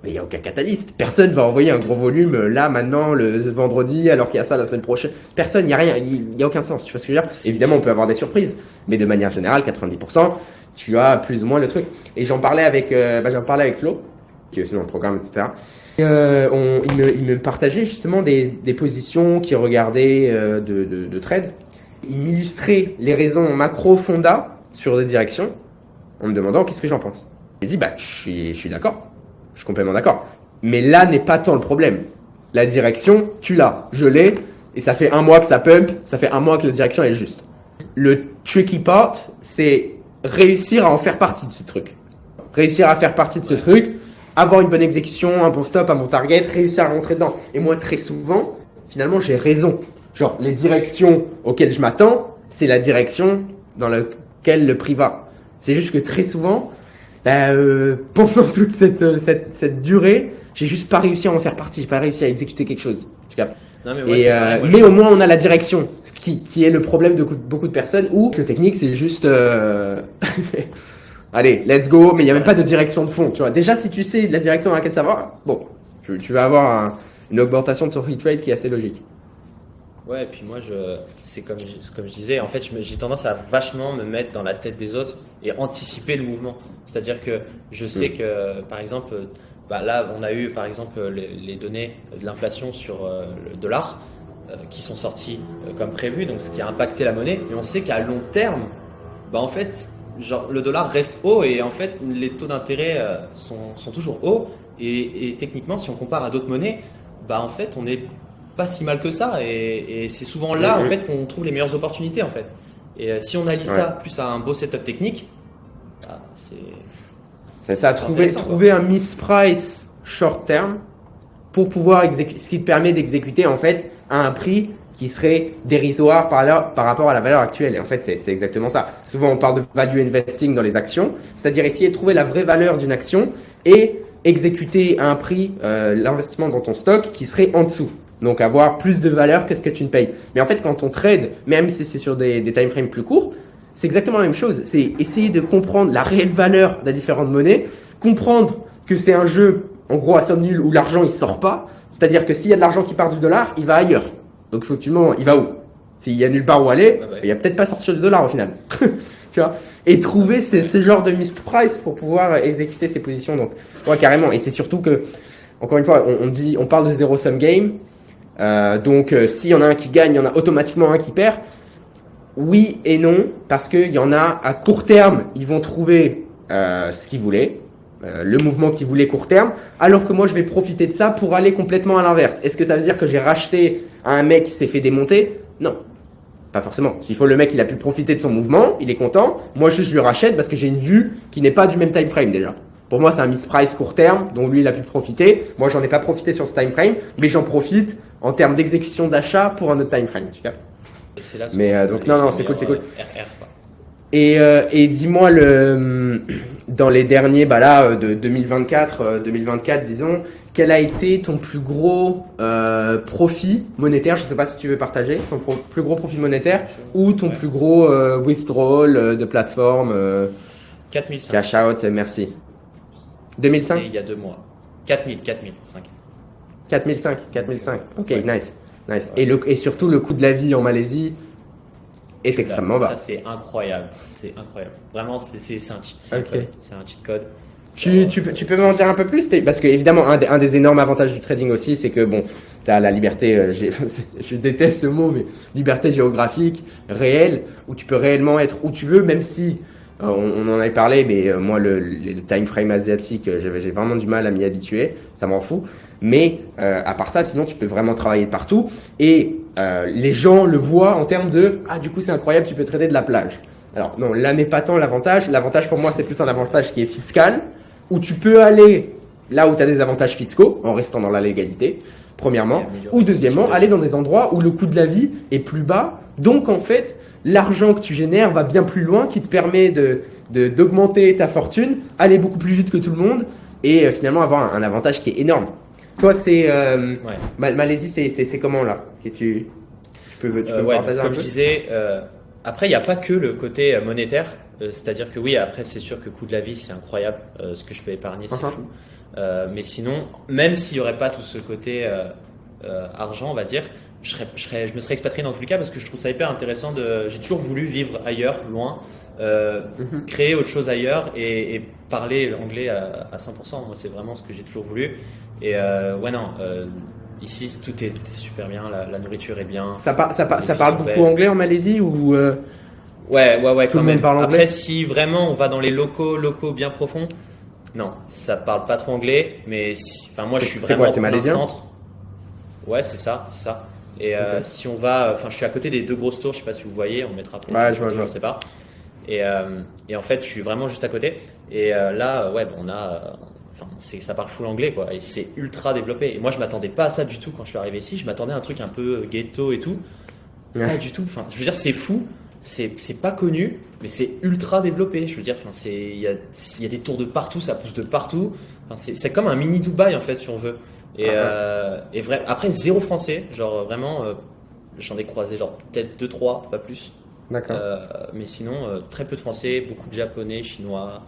n'y a aucun catalyste. Personne va envoyer un gros volume là, maintenant, le vendredi, alors qu'il y a ça la semaine prochaine. Personne, il n'y a rien, il n'y a aucun sens. Tu vois ce que je veux dire? Évidemment, on peut avoir des surprises, mais de manière générale, 90%, tu as plus ou moins le truc. Et j'en parlais avec Flo, qui est aussi dans le programme, etc. Il me partageait justement des positions qu'il regardait de trade. Il m'illustrait les raisons macro fonda sur des directions en me demandant qu'est-ce que j'en pense. J'ai dit je suis d'accord, je suis complètement d'accord. Mais là n'est pas tant le problème. La direction, tu l'as, je l'ai, et ça fait 1 mois que ça pump, ça fait 1 mois que la direction est juste. Le tricky part, c'est réussir à en faire partie de ce truc. Réussir à faire partie de ce truc, avoir une bonne exécution, un bon stop, un bon target, réussir à rentrer dedans. Et moi, très souvent, finalement, j'ai raison. Genre, les directions auxquelles je m'attends, c'est la direction dans laquelle le prix va. C'est juste que très souvent, pendant toute cette durée, j'ai juste pas réussi à en faire partie, j'ai pas réussi à exécuter quelque chose. Tu captes? Non, mais au moins on a la direction, ce qui est le problème de beaucoup de personnes, où le technique c'est juste allez, let's go, mais il n'y a même pas de direction de fond. Tu vois, déjà si tu sais la direction dans laquelle ça va, bon, tu vas avoir une augmentation de ton free trade qui est assez logique. Ouais, et puis moi, c'est comme je disais, en fait, j'ai tendance à vachement me mettre dans la tête des autres et anticiper le mouvement. C'est-à-dire que je sais que, par exemple, là, on a eu, par exemple, les données de l'inflation sur le dollar qui sont sorties comme prévu, donc ce qui a impacté la monnaie. Et on sait qu'à long terme, en fait, genre, le dollar reste haut et en fait, les taux d'intérêt sont toujours hauts. Et techniquement, si on compare à d'autres monnaies, en fait, on est pas si mal que ça et c'est souvent là en fait qu'on trouve les meilleures opportunités en fait. Et si on allie ça plus à un beau setup technique, c'est ça, trouver un misprice short term pour pouvoir ce qui te permet d'exécuter en fait à un prix qui serait dérisoire par rapport à la valeur actuelle. Et en fait, c'est exactement ça. Souvent, on parle de value investing dans les actions, c'est-à-dire essayer de trouver la vraie valeur d'une action et exécuter à un prix l'investissement dans ton stock qui serait en dessous. Donc avoir plus de valeur que ce que tu ne payes. Mais en fait, quand on trade, même si c'est sur des time frames plus courts, c'est exactement la même chose. C'est essayer de comprendre la réelle valeur des différentes monnaies, comprendre que c'est un jeu, en gros, à somme nulle où l'argent il sort pas. C'est-à-dire que s'il y a de l'argent qui part du dollar, il va ailleurs. Donc effectivement, il va où? S'il y a nulle part où aller, il y a peut-être pas sortir du dollar au final. Tu vois? Et trouver ce genre de misprice pour pouvoir exécuter ces positions. Donc, ouais, carrément. Et c'est surtout que, encore une fois, on parle de zero sum game. Donc s'il y en a un qui gagne, il y en a automatiquement un qui perd. Oui et non, parce qu'il y en a à court terme, ils vont trouver ce qu'ils voulaient, le mouvement qu'ils voulaient court terme, alors que moi je vais profiter de ça pour aller complètement à l'inverse. Est-ce que ça veut dire que j'ai racheté à un mec qui s'est fait démonter? Non, pas forcément. S'il faut le mec il a pu profiter de son mouvement, il est content. Moi juste je lui rachète parce que j'ai une vue qui n'est pas du même time frame déjà. Pour moi, c'est un misprice court terme, dont lui, il a pu profiter. Moi, j'en ai pas profité sur ce time frame, mais j'en profite en termes d'exécution d'achat pour un autre time frame. Tu captes? Mais donc, non, c'est cool, c'est cool. Et dis-moi, dans les derniers, de 2024, disons, quel a été ton plus gros profit monétaire? Je sais pas si tu veux partager ton plus gros profit monétaire ou ton plus gros withdrawal de plateforme 4005. Cash out, merci. 2005? Il y a 2 mois. 4005. 4005. Ok, ouais. Nice. Ouais. Et surtout, le coût de la vie en Malaisie est extrêmement bas. Ça, c'est incroyable. Vraiment, c'est un cheat code. Tu peux m'en dire un peu plus? Parce que, évidemment, un des énormes avantages du trading aussi, c'est que, tu as la liberté, je déteste ce mot, mais liberté géographique réelle, où tu peux réellement être où tu veux, même si on en avait parlé, mais moi, le time frame asiatique, j'ai vraiment du mal à m'y habituer, ça m'en fout. Mais à part ça, sinon, tu peux vraiment travailler de partout. Et les gens le voient en termes de « Ah, du coup, c'est incroyable, tu peux trader de la plage. » Alors, non, là n'est pas tant l'avantage. L'avantage, pour moi, c'est plus un avantage qui est fiscal, où tu peux aller là où tu as des avantages fiscaux, en restant dans la légalité, premièrement. Ou deuxièmement, aller dans des endroits où le coût de la vie est plus bas. Donc, en fait, l'argent que tu génères va bien plus loin, qui te permet d'augmenter ta fortune, aller beaucoup plus vite que tout le monde, et finalement avoir un avantage qui est énorme. Toi, c'est Malaisie, c'est comment là? Tu peux me partager un peu? Comme je disais, après il n'y a pas que le côté monétaire, c'est-à-dire que oui, après c'est sûr que le coût de la vie c'est incroyable, ce que je peux épargner c'est fou. Mais sinon, même s'il n'y aurait pas tout ce côté argent, on va dire, je me serais expatrié dans tous les cas parce que je trouve ça hyper intéressant. J'ai toujours voulu vivre ailleurs, loin, créer autre chose ailleurs et parler l'anglais à 100%. Moi, c'est vraiment ce que j'ai toujours voulu. Et ici tout est super bien, la nourriture est bien. Ça parle beaucoup anglais en Malaisie ou Ouais, tout quand le monde même. parle anglais. Après, si vraiment on va dans les locaux bien profonds, non, ça parle pas trop anglais. Mais moi, je suis vraiment c'est en plein malaisien? centre. Ouais, c'est ça. Et si on va, je suis à côté des 2 grosses tours, je sais pas si vous voyez, on mettra peut-être. Ouais, je vois. Je sais pas. Et en fait, je suis vraiment juste à côté. Et là, on a. Ça parle full anglais quoi, et c'est ultra développé. Et moi, je m'attendais pas à ça du tout quand je suis arrivé ici. Je m'attendais à un truc un peu ghetto et tout. Pas du tout. Je veux dire, c'est fou. C'est pas connu, mais c'est ultra développé. Je veux dire, il y a des tours de partout, ça pousse de partout. C'est comme un mini Dubaï en fait, si on veut. Et après, zéro français. Genre vraiment, j'en ai croisé genre peut-être 2-3, pas plus. D'accord. Mais sinon, très peu de français, beaucoup de japonais, chinois.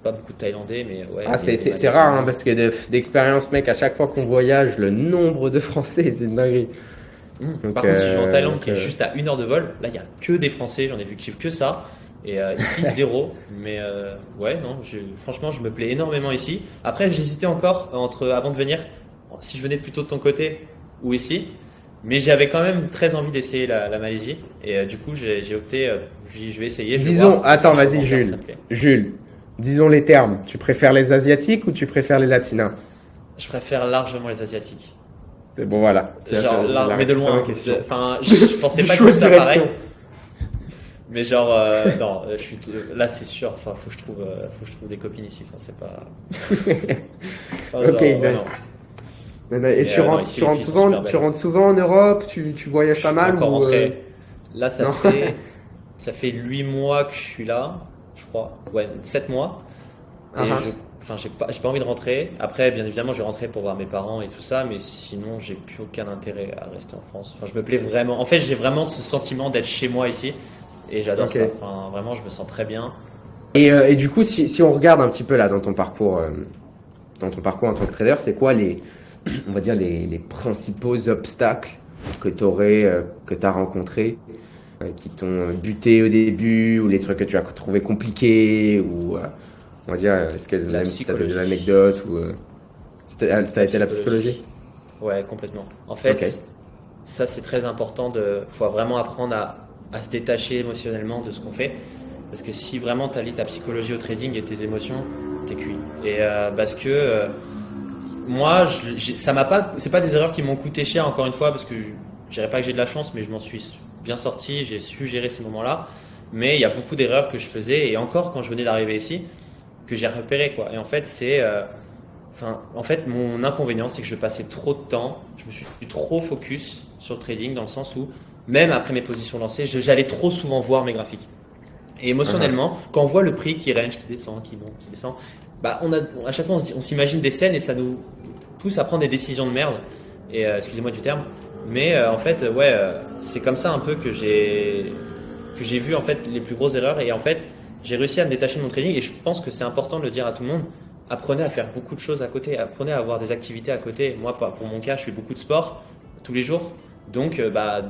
Pas beaucoup de Thaïlandais, mais ouais. C'est rare hein, parce que d'expérience, mec, à chaque fois qu'on voyage, le nombre de Français, c'est une dinguerie. Donc, par contre, si je vais en Thaïlande, qui est juste à 1 heure de vol, là il n'y a que des Français, j'en ai vu que ça. Et ici, zéro. Mais franchement, je me plais énormément ici. Après, j'hésitais encore avant de venir, si je venais plutôt de ton côté ou ici. Mais j'avais quand même très envie d'essayer la Malaisie. Et du coup, j'ai opté, je vais essayer. Attends, vas-y, Jules. Disons les termes. Tu préfères les Asiatiques ou tu préfères les Latinos? Je préfère largement les Asiatiques. Bon, voilà. Mais de loin. Je pensais pas que ça pareil. Mais genre, non, là c'est sûr. Faut que je trouve des copines ici. C'est pas. Ok. Et tu rentres souvent en Europe. Tu voyages pas mal encore rentré. Là, ça fait 8 mois que je suis là. Je crois, 7 mois. Et j'ai pas envie de rentrer. Après, bien évidemment, je vais rentrer pour voir mes parents et tout ça, mais sinon, j'ai plus aucun intérêt à rester en France. Je me plais vraiment. En fait, j'ai vraiment ce sentiment d'être chez moi ici, et j'adore ça. Vraiment, je me sens très bien. Et du coup, si on regarde un petit peu là dans ton parcours en tant que trader, c'est quoi les principaux obstacles que tu as rencontrés? Qui t'ont buté au début, ou les trucs que tu as trouvé compliqués, ou on va dire, est-ce que même si tu as des anecdotes, ou ça a été la psychologie? Ouais, complètement. En fait, ça c'est très important, faut vraiment apprendre à se détacher émotionnellement de ce qu'on fait, parce que si vraiment tu allies ta psychologie au trading et tes émotions, t'es cuit. Et parce que moi, c'est pas des erreurs qui m'ont coûté cher, encore une fois, parce que je dirais pas que j'ai de la chance, mais je m'en suis bien sorti, j'ai su gérer ces moments-là, mais il y a beaucoup d'erreurs que je faisais, et encore quand je venais d'arriver ici, que j'ai repéré quoi. Et en fait, mon inconvénient, c'est que je passais trop de temps, je me suis trop focus sur le trading, dans le sens où même après mes positions lancées, j'allais trop souvent voir mes graphiques. Et émotionnellement, quand on voit le prix qui range, qui descend, qui monte, qui descend, à chaque fois on s'imagine des scènes et ça nous pousse à prendre des décisions de merde. Et excusez-moi du terme. Mais en fait, c'est comme ça un peu que j'ai vu en fait les plus grosses erreurs, et en fait j'ai réussi à me détacher de mon trading, et je pense que c'est important de le dire à tout le monde. Apprenez à faire beaucoup de choses à côté, apprenez à avoir des activités à côté. Moi, pour mon cas, je fais beaucoup de sport tous les jours, donc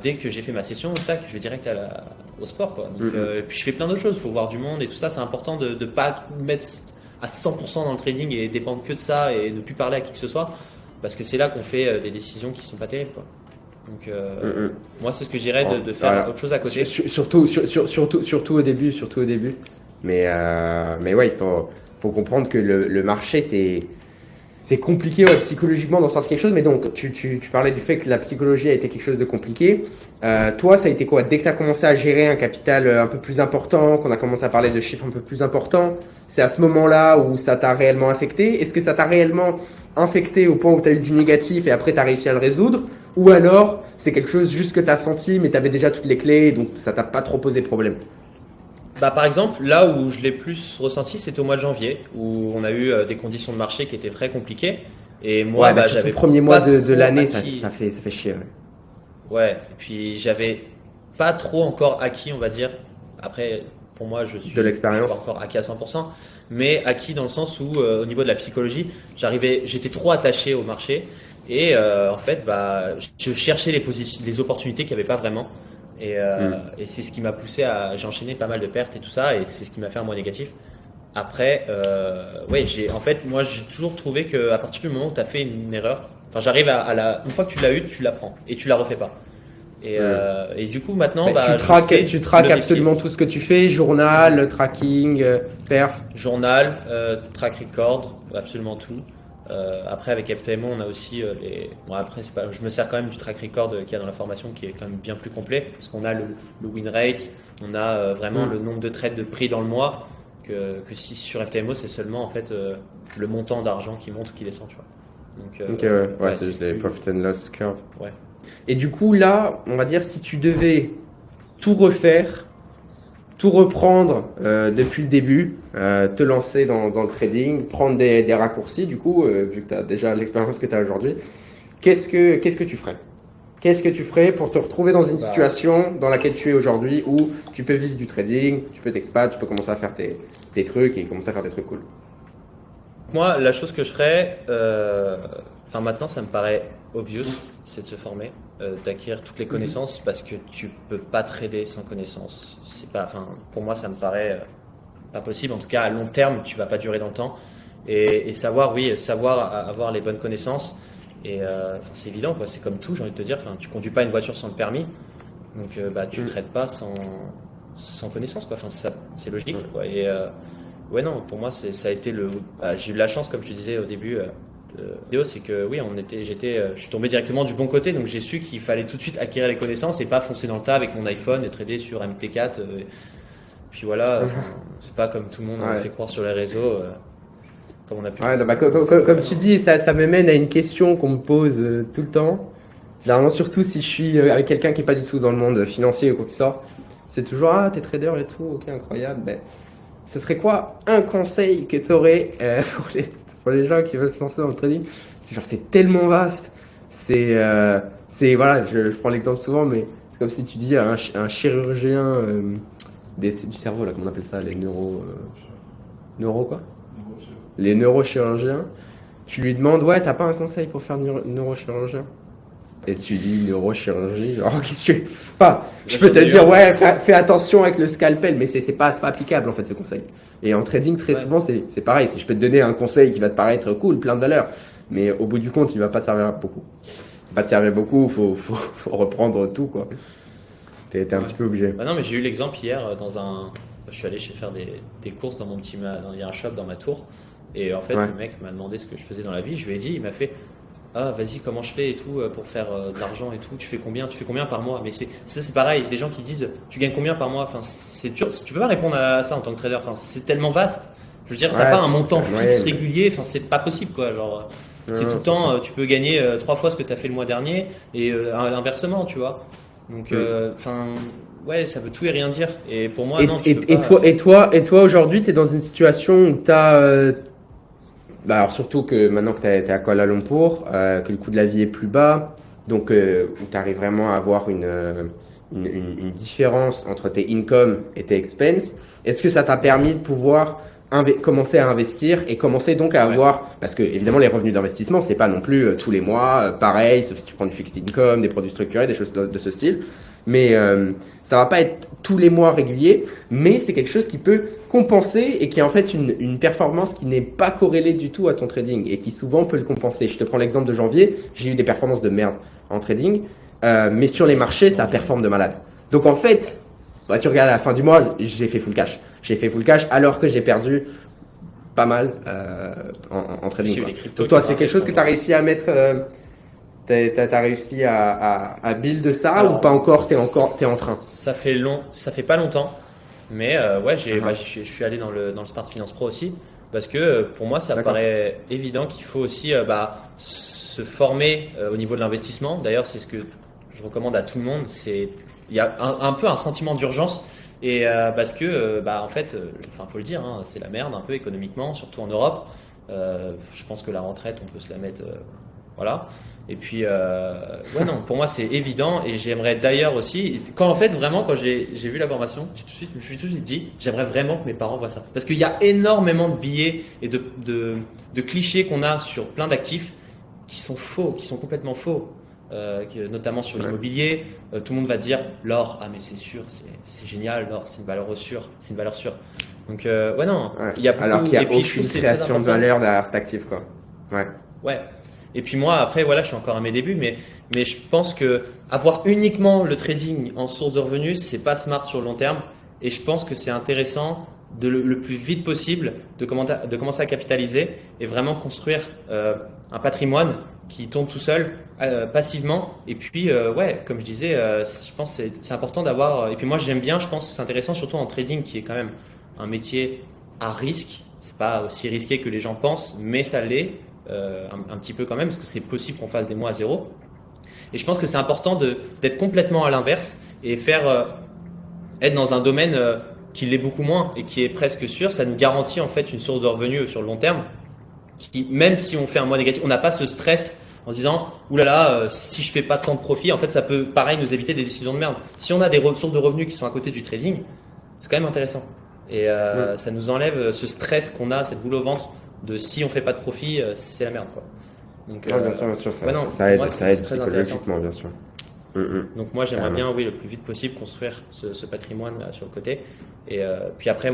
dès que j'ai fait ma session, tac, je vais direct au sport quoi. Donc, puis je fais plein d'autres choses, il faut voir du monde et tout ça. C'est important de ne pas mettre à 100% dans le trading et dépendre que de ça et ne plus parler à qui que ce soit, parce que c'est là qu'on fait des décisions qui sont pas terribles quoi. Donc moi c'est ce que je dirais de faire autre chose à côté. Surtout au début. Mais ouais, il faut comprendre que le marché c'est compliqué psychologiquement d'en sortir quelque chose. Mais donc tu parlais du fait que la psychologie a été quelque chose de compliqué. Toi, ça a été quoi? Dès que tu as commencé à gérer un capital un peu plus important, qu'on a commencé à parler de chiffres un peu plus importants, c'est à ce moment-là où ça t'a réellement affecté? Est-ce que ça t'a réellement infecté au point où tu as eu du négatif et après tu as réussi à le résoudre? Ou alors c'est quelque chose juste que tu as senti mais tu avais déjà toutes les clés, donc ça t'a pas trop posé problème? Bah, par exemple, là où je l'ai plus ressenti, c'était au mois de janvier, où on a eu des conditions de marché qui étaient très compliquées. Et moi, Surtout j'avais le premier mois pas de trop l'année, acquis. ça fait chier. Ouais. Ouais, et puis j'avais pas trop encore acquis, on va dire. Après, pour moi, je De suis pas l'expérience. encore acquis à 100%, mais acquis dans le sens où, au niveau de la psychologie, j'étais trop attaché au marché. Et en fait, je cherchais les opportunités qu'il n'y avait pas vraiment. Et c'est ce qui m'a poussé j'ai enchaîné pas mal de pertes et tout ça, et c'est ce qui m'a fait un mois négatif. Après, ouais, en fait, moi, j'ai toujours trouvé qu'à partir du moment où tu as fait une erreur, enfin, j'arrive une fois que tu l'as eu, tu l'apprends et tu la refais pas. Et du coup, maintenant, Mais je sais tu traques lever le absolument pied. tout ce que tu fais, journal, tracking, perf. Journal, track record, absolument tout. Après, avec FTMO, on a aussi Bon, après, je me sers quand même du track record qu'il y a dans la formation qui est quand même bien plus complet, parce qu'on a le win rate, on a vraiment le nombre de trades de prix dans le mois, que si sur FTMO, c'est seulement en fait le montant d'argent qui monte ou qui descend, tu vois. Donc, Ok, ouais, c'est juste les plus- profit and loss curve. Ouais. Et du coup, là, on va dire, si tu devais tout refaire, tout reprendre depuis le début, te lancer dans le trading, prendre des raccourcis, du coup, vu que tu as déjà l'expérience que tu as aujourd'hui, qu'est-ce que tu ferais? Qu'est-ce que tu ferais pour te retrouver dans une situation dans laquelle tu es aujourd'hui où tu peux vivre du trading, tu peux t'expat, tu peux commencer à faire tes trucs et commencer à faire des trucs cool? Moi, la chose que je ferais, enfin maintenant, ça me paraît obvious, c'est de se former, d'acquérir toutes les connaissances, parce que tu peux pas trader sans connaissances. C'est pas, enfin, pour moi, ça me paraît pas possible. En tout cas, à long terme, tu vas pas durer dans le temps. Et savoir, oui, savoir avoir les bonnes connaissances. Et enfin, c'est évident, quoi. C'est comme tout, j'ai envie de te dire. Enfin, tu conduis pas une voiture sans le permis, donc tu traites pas sans connaissance, quoi. Enfin, c'est logique, quoi. Et ouais, non, pour moi, ça a été j'ai eu de la chance, comme je te disais au début de la vidéo, c'est que oui, je suis tombé directement du bon côté, donc j'ai su qu'il fallait tout de suite acquérir les connaissances et pas foncer dans le tas avec mon iPhone et trader sur MT4. Puis voilà, c'est pas comme tout le monde fait croire sur les réseaux, comme on a pu. Ouais, non, comme tu dis, ça me mène à une question qu'on me pose tout le temps. Généralement, surtout si je suis avec quelqu'un qui est pas du tout dans le monde financier ou quoi que ce soit. C'est toujours, ah, t'es trader et tout, ok, incroyable. Ben, ce serait quoi un conseil que tu aurais pour les gens qui veulent se lancer dans le trading? C'est genre, c'est tellement vaste. Voilà, je prends l'exemple souvent, mais c'est comme si tu dis à un chirurgien du cerveau, là, comment on appelle ça, les neuro quoi? Les neurochirurgiens, tu lui demandes, ouais, t'as pas un conseil pour faire neurochirurgien? Et tu dis neurochirurgie, genre, qu'est-ce que tu... Enfin, je peux te dire, ouais, fais attention avec le scalpel, mais c'est pas applicable, en fait, ce conseil. Et en trading, très souvent, c'est pareil. Si je peux te donner un conseil qui va te paraître cool, plein de valeur, mais au bout du compte, il va pas te servir beaucoup. Il va pas te servir beaucoup, faut reprendre tout, quoi. T'es un petit peu obligé. Bah non, mais j'ai eu l'exemple hier je suis allé faire des courses dans il y a un shop dans ma tour. Et en fait, le mec m'a demandé ce que je faisais dans la vie. Je lui ai dit, il m'a fait, ah, vas-y, comment je fais et tout pour faire de l'argent et tout. Tu fais combien par mois? Mais c'est pareil. Les gens qui disent, tu gagnes combien par mois? Enfin, c'est dur. Tu peux pas répondre à ça en tant que trader. Enfin, c'est tellement vaste. Je veux dire, t'as pas un montant fixe régulier. Enfin, c'est pas possible, quoi. Genre, c'est tout le temps. Tu peux gagner 3 fois ce que t'as fait le mois dernier et inversement, tu vois. Donc, enfin. Ouais, ça veut tout et rien dire. Et pour moi, non, tu peux pas. Et toi, aujourd'hui, tu es dans une situation où tu as. Alors, surtout que maintenant que tu es à Kuala Lumpur, que le coût de la vie est plus bas, donc où tu arrives vraiment à avoir une différence entre tes incomes et tes expenses. Est-ce que ça t'a permis de pouvoir commencer à investir et commencer donc à avoir, parce que évidemment les revenus d'investissement c'est pas non plus tous les mois pareil, sauf si tu prends du fixed income, des produits structurés, des choses de ce style, mais ça va pas être tous les mois régulier, mais c'est quelque chose qui peut compenser et qui est en fait une performance qui n'est pas corrélée du tout à ton trading et qui souvent peut le compenser. Je te prends l'exemple de janvier, j'ai eu des performances de merde en trading, mais sur les marchés ça performe de malade. Donc en fait, tu regardes à la fin du mois, j'ai fait full cash. J'ai fait full cash alors que j'ai perdu pas mal en trading. Donc toi, c'est quelque chose que tu as réussi à mettre, t'as réussi à build ça. Alors, ou pas encore, t'es en train? Ça fait pas longtemps, mais ouais, je suis allé dans le Smart Finance Pro aussi, parce que pour moi, ça paraît évident qu'il faut aussi se former au niveau de l'investissement. D'ailleurs, c'est ce que je recommande à tout le monde. Il y a un peu un sentiment d'urgence. Et parce que, en fait, faut le dire, hein, c'est la merde un peu économiquement, surtout en Europe. Je pense que la retraite, on peut se la mettre, voilà. Et puis, non, pour moi c'est évident et j'aimerais d'ailleurs aussi, quand j'ai vu la formation, je me suis tout de suite dit, j'aimerais vraiment que mes parents voient ça. Parce qu'il y a énormément de billets et de clichés qu'on a sur plein d'actifs qui sont faux, qui sont complètement faux. Notamment sur l'immobilier, tout le monde va dire l'or, mais c'est sûr, c'est génial, l'or c'est une valeur sûre, Donc il y a beaucoup, alors qu'il y a et puis, aucune création de valeur derrière cet actif, quoi. Ouais. Et puis moi, après, voilà, je suis encore à mes débuts, mais je pense que avoir uniquement le trading en source de revenus, c'est pas smart sur le long terme. Et je pense que c'est intéressant le plus vite possible de commencer à capitaliser et vraiment construire un patrimoine qui tourne tout seul, passivement. Et puis, comme je disais, je pense que c'est important d'avoir. Et puis moi, j'aime bien, je pense que c'est intéressant, surtout en trading, qui est quand même un métier à risque. C'est pas aussi risqué que les gens pensent, mais ça l'est. Un petit peu quand même, parce que c'est possible qu'on fasse des mois à zéro. Et je pense que c'est important d'être complètement à l'inverse et être dans un domaine qui l'est beaucoup moins et qui est presque sûr. Ça nous garantit en fait une source de revenus sur le long terme. Même si on fait un mois négatif, on n'a pas ce stress en se disant oulala, si je fais pas tant de profit, en fait ça peut pareil nous éviter des décisions de merde. Si on a des sources de revenus qui sont à côté du trading, c'est quand même intéressant. Et ça nous enlève ce stress qu'on a, cette boule au ventre de si on fait pas de profit, c'est la merde, quoi. Donc, bien sûr, ça aide psychologiquement, bien sûr. Donc moi j'aimerais bien, le plus vite possible construire ce patrimoine là, sur le côté. Et puis après,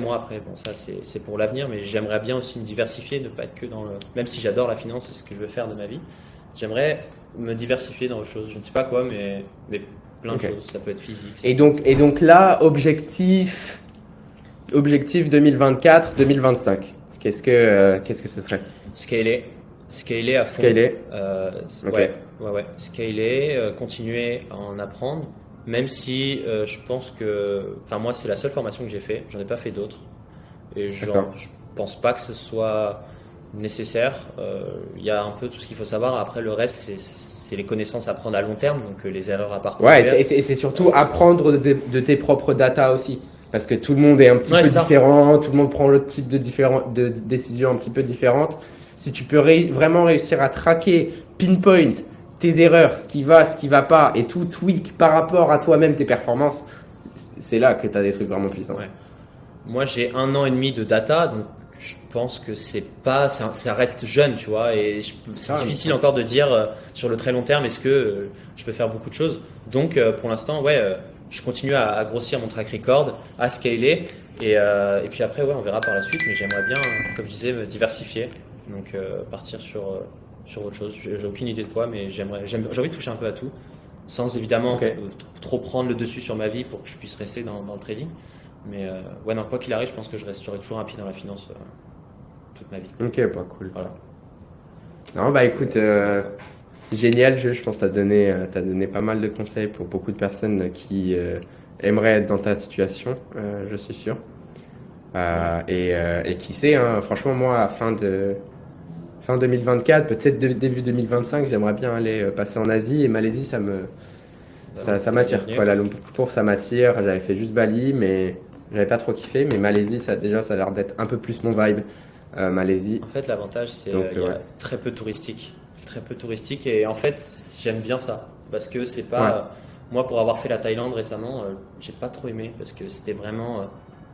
ça c'est pour l'avenir, mais j'aimerais bien aussi me diversifier, ne pas être que dans même si j'adore la finance, c'est ce que je veux faire de ma vie. J'aimerais me diversifier dans autre chose. Je ne sais pas quoi, mais plein de choses. Ça peut être physique. Et donc là, objectif 2024-2025. Qu'est-ce que ce serait? Scaler à fond. Scaler. Scaler, continuer à en apprendre, même si je pense que, moi c'est la seule formation que j'ai fait, j'en ai pas fait d'autres, et je pense pas que ce soit nécessaire. Il y a un peu tout ce qu'il faut savoir. Après le reste c'est les connaissances à prendre à long terme, donc les erreurs à partager. Ouais, c'est surtout apprendre de tes propres data aussi. Parce que tout le monde est un petit peu différent, tout le monde prend le type de décisions un petit peu différentes. Si tu peux vraiment réussir à traquer, pinpoint tes erreurs, ce qui va pas, et tout tweak par rapport à toi-même, tes performances, c'est là que tu as des trucs vraiment puissants. Ouais. Moi, j'ai 1 an et demi de data, donc je pense que ça reste jeune, tu vois, et c'est difficile encore de dire sur le très long terme, est-ce que je peux faire beaucoup de choses. Donc, pour l'instant, je continue à grossir mon track record, à scaler, et puis après, on verra par la suite, mais j'aimerais bien, comme je disais, me diversifier, donc partir sur autre chose. J'ai aucune idée de quoi, mais j'ai envie de toucher un peu à tout, sans évidemment trop prendre le dessus sur ma vie pour que je puisse rester dans le trading. Mais quoi qu'il arrive, je pense que je resterai toujours un pied dans la finance toute ma vie. Ok, cool. Voilà. Non, écoute, génial jeu. Je pense que t'as donné pas mal de conseils pour beaucoup de personnes qui aimeraient être dans ta situation, je suis sûr. Et qui sait, hein, franchement, moi, à fin 2024, peut-être début 2025, j'aimerais bien aller passer en Asie, et Malaisie, ça m'attire. La Lumpur, ça m'attire. J'avais fait juste Bali, mais j'avais pas trop kiffé. Mais Malaisie, ça a l'air d'être un peu plus mon vibe. Malaisie. En fait, l'avantage, c'est qu'il y a très peu touristique. Très peu touristique, et en fait, j'aime bien ça. Parce que c'est pas. Moi, pour avoir fait la Thaïlande récemment, j'ai pas trop aimé. Parce que c'était vraiment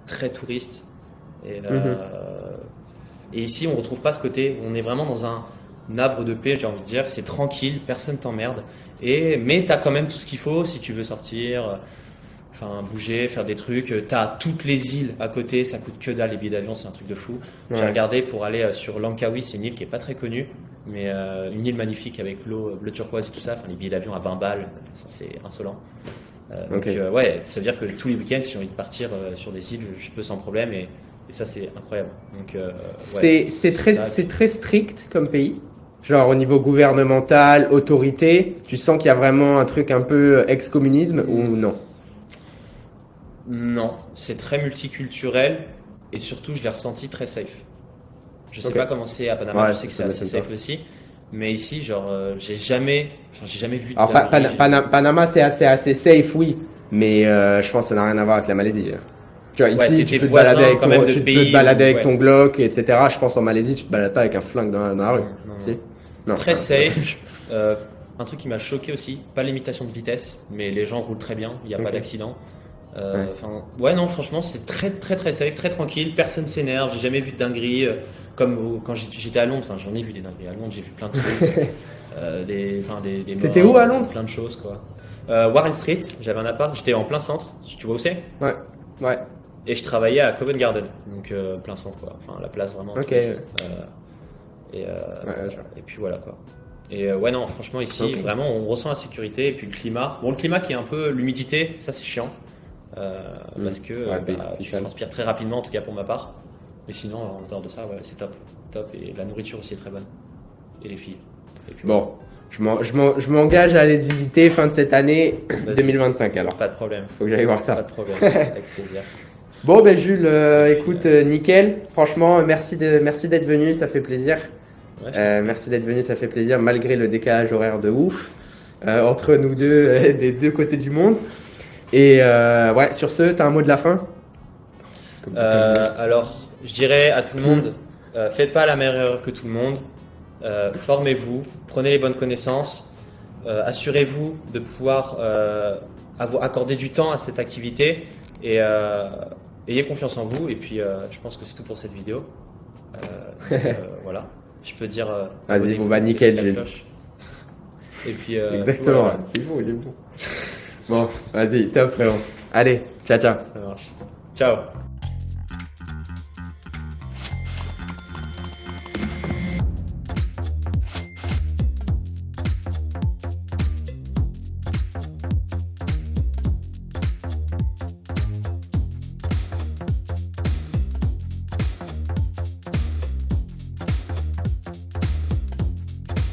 très touriste. Et ici, on retrouve pas ce côté. On est vraiment dans un havre de paix, j'ai envie de dire. C'est tranquille, personne t'emmerde. Mais tu as quand même tout ce qu'il faut si tu veux sortir, bouger, faire des trucs. Tu as toutes les îles à côté, ça coûte que dalle. Les billets d'avion, c'est un truc de fou. J'ai regardé pour aller sur Langkawi, c'est une île qui est pas très connue, mais une île magnifique avec l'eau bleu turquoise et tout ça. Les billets d'avion à 20 balles, ça, c'est insolent. Donc ça veut dire que tous les week-ends, si j'ai envie de partir sur des îles, je peux sans problème, et ça c'est incroyable. Donc c'est très strict comme pays. Genre au niveau gouvernemental, autorité, tu sens qu'il y a vraiment un truc un peu ex-communisme ou non? Non, c'est très multiculturel, et surtout je l'ai ressenti très safe. Je sais pas comment c'est à Panama, je sais que c'est assez safe aussi, mais ici j'ai jamais vu. Alors Panama c'est assez safe, oui, mais je pense que ça n'a rien à voir avec la Malaisie. Tu vois, ici, tu peux te balader avec ton Glock, etc. Je pense en Malaisie, tu te balades pas avec un flingue dans la rue. Si? Non. Très safe. Un truc qui m'a choqué aussi, pas l'imitation de vitesse, mais les gens roulent très bien, il n'y a pas d'accident. Non, franchement, c'est très très très safe, très tranquille, personne s'énerve, j'ai jamais vu de dinguerie. Comme quand j'étais à Londres, j'en ai vu des dingueries à Londres, j'ai vu plein de trucs. des morts. T'étais où à Londres? Plein de choses, quoi. Warren Street, j'avais un appart, j'étais en plein centre, tu vois où c'est? Ouais. Et je travaillais à Covent Garden, donc plein centre, quoi. Enfin, la place vraiment. Touriste. Et puis voilà, quoi. Et non, franchement, ici, vraiment, on ressent la sécurité. Et puis le climat. Bon, le climat qui est un peu l'humidité, ça c'est chiant. Parce que tu transpires très rapidement, en tout cas pour ma part. Mais sinon, en dehors de ça, c'est top. Et la nourriture aussi est très bonne. Et les filles. Et puis, bon, je m'engage à aller te visiter fin de cette année 2025 alors. Pas de problème. Faut que j'aille voir ça. Pas de problème, avec plaisir. Bon, Jules, écoute, nickel. Franchement, merci d'être venu, ça fait plaisir. Merci d'être venu, ça fait plaisir, malgré le décalage horaire de ouf entre nous deux, des deux côtés du monde. Et sur ce, t'as un mot de la fin? Alors, je dirais à tout le monde, faites pas la même erreur que tout le monde. Formez-vous, prenez les bonnes connaissances, assurez-vous de pouvoir accorder du temps à cette activité et ayez confiance en vous. Et puis, je pense que c'est tout pour cette vidéo. Voilà. Je peux dire. Vas-y, nickel. Et puis. Exactement. Voilà. Il est bon. Bon, vas-y, top frérot. Allez, ciao. Ça marche. Ciao.